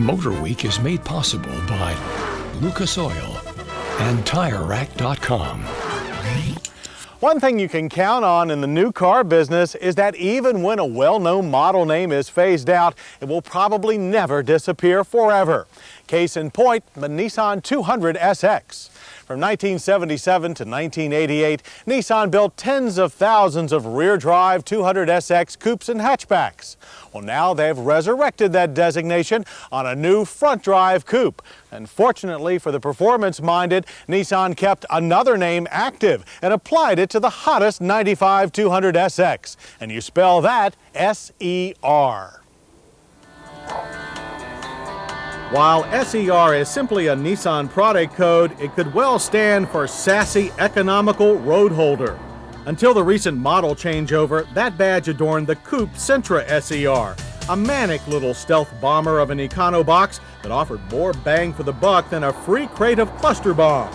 MotorWeek is made possible by Lucas Oil and TireRack.com. One thing you can count on in the new car business is that even when a well-known model name is phased out, it will probably never disappear forever. Case in point, the Nissan 200 SX. From 1977 to 1988, Nissan built tens of thousands of rear-drive 200 SX coupes and hatchbacks. Well, now they've resurrected that designation on a new front-drive coupe. And fortunately for the performance-minded, Nissan kept another name active and applied it to the hottest 95 200 SX. And you spell that S-E-R. While SER is simply a Nissan product code, it could well stand for Sassy Economical Road Holder. Until the recent model changeover, that badge adorned the Coupe Sentra SER, a manic little stealth bomber of an econo-box that offered more bang for the buck than a free crate of cluster bombs.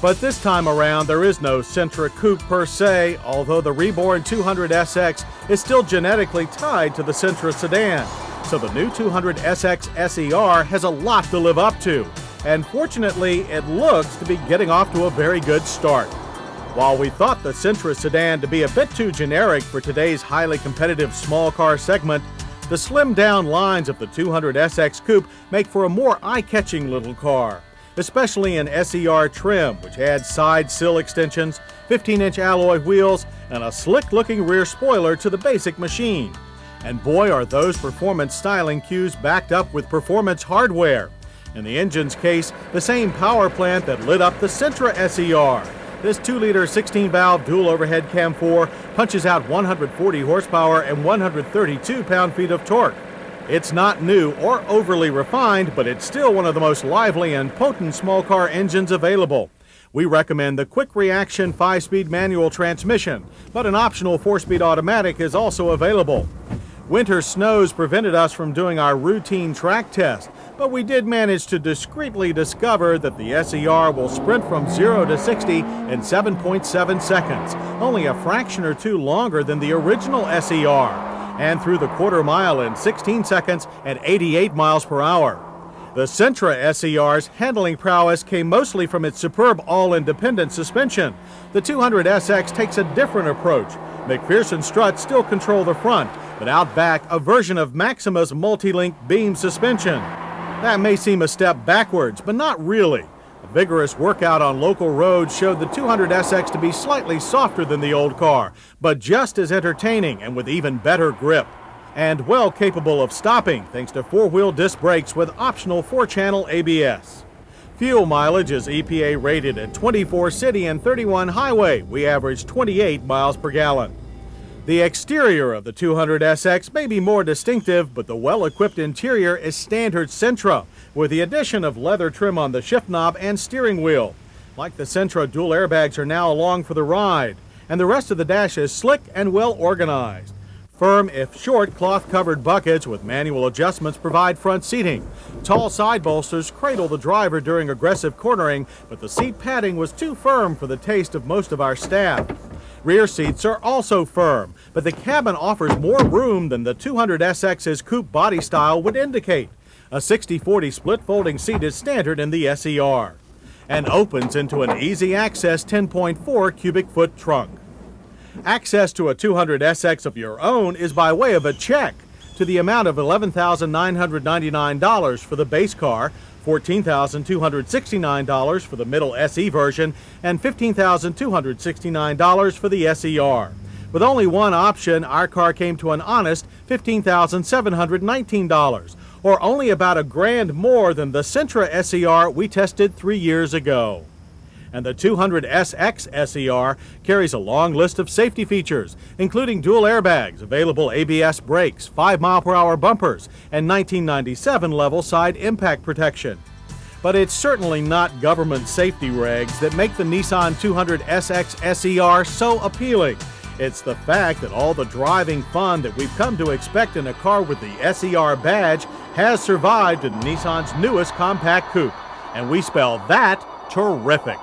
But this time around, there is no Sentra Coupe per se, although the reborn 200 SX is still genetically tied to the Sentra sedan. So the new 200 SX SER has a lot to live up to, and fortunately it looks to be getting off to a very good start. While we thought the Sentra sedan to be a bit too generic for today's highly competitive small car segment, the slimmed down lines of the 200 SX Coupe make for a more eye-catching little car, especially in SER trim, which adds side sill extensions, 15-inch alloy wheels, and a slick-looking rear spoiler to the basic machine. And boy, are those performance styling cues backed up with performance hardware. In the engine's case, the same power plant that lit up the Sentra SER. This 2-liter 16-valve dual overhead cam 4 punches out 140 horsepower and 132 pound-feet of torque. It's not new or overly refined, but it's still one of the most lively and potent small car engines available. We recommend the quick reaction 5-speed manual transmission, but an optional 4-speed automatic is also available. Winter snows prevented us from doing our routine track test, but we did manage to discreetly discover that the SER will sprint from 0 to 60 in 7.7 seconds, only a fraction or two longer than the original SER, and through the quarter mile in 16 seconds at 88 miles per hour. The Sentra SER's handling prowess came mostly from its superb all-independent suspension. The 200 SX takes a different approach. McPherson struts still control the front, but out back, a version of Maxima's multi-link beam suspension. That may seem a step backwards, but not really. A vigorous workout on local roads showed the 200 SX to be slightly softer than the old car, but just as entertaining and with even better grip. And well capable of stopping thanks to 4-wheel disc brakes with optional 4-channel ABS. Fuel mileage is EPA rated at 24 city and 31 highway. We average 28 miles per gallon. The exterior of the 200 SX may be more distinctive, but the well-equipped interior is standard Sentra, with the addition of leather trim on the shift knob and steering wheel. Like the Sentra, dual airbags are now along for the ride, and the rest of the dash is slick and well organized. Firm, if short, cloth-covered buckets with manual adjustments provide front seating. Tall side bolsters cradle the driver during aggressive cornering, but the seat padding was too firm for the taste of most of our staff. Rear seats are also firm, but the cabin offers more room than the 200 SX's coupe body style would indicate. A 60-40 split folding seat is standard in the SER and opens into an easy-access 10.4 cubic foot trunk. Access to a 200 SX of your own is by way of a check to the amount of $11,999 for the base car, $14,269 for the middle SE version, and $15,269 for the SER. With only one option, our car came to an honest $15,719, or only about $1,000 more than the Sentra SER we tested 3 years ago. And the 200 SX SER carries a long list of safety features, including dual airbags, available ABS brakes, 5-mile-per-hour bumpers, and 1997 level side impact protection. But it's certainly not government safety regs that make the Nissan 200 SX SER so appealing. It's the fact that all the driving fun that we've come to expect in a car with the SER badge has survived in Nissan's newest compact coupe. And we spell that terrific.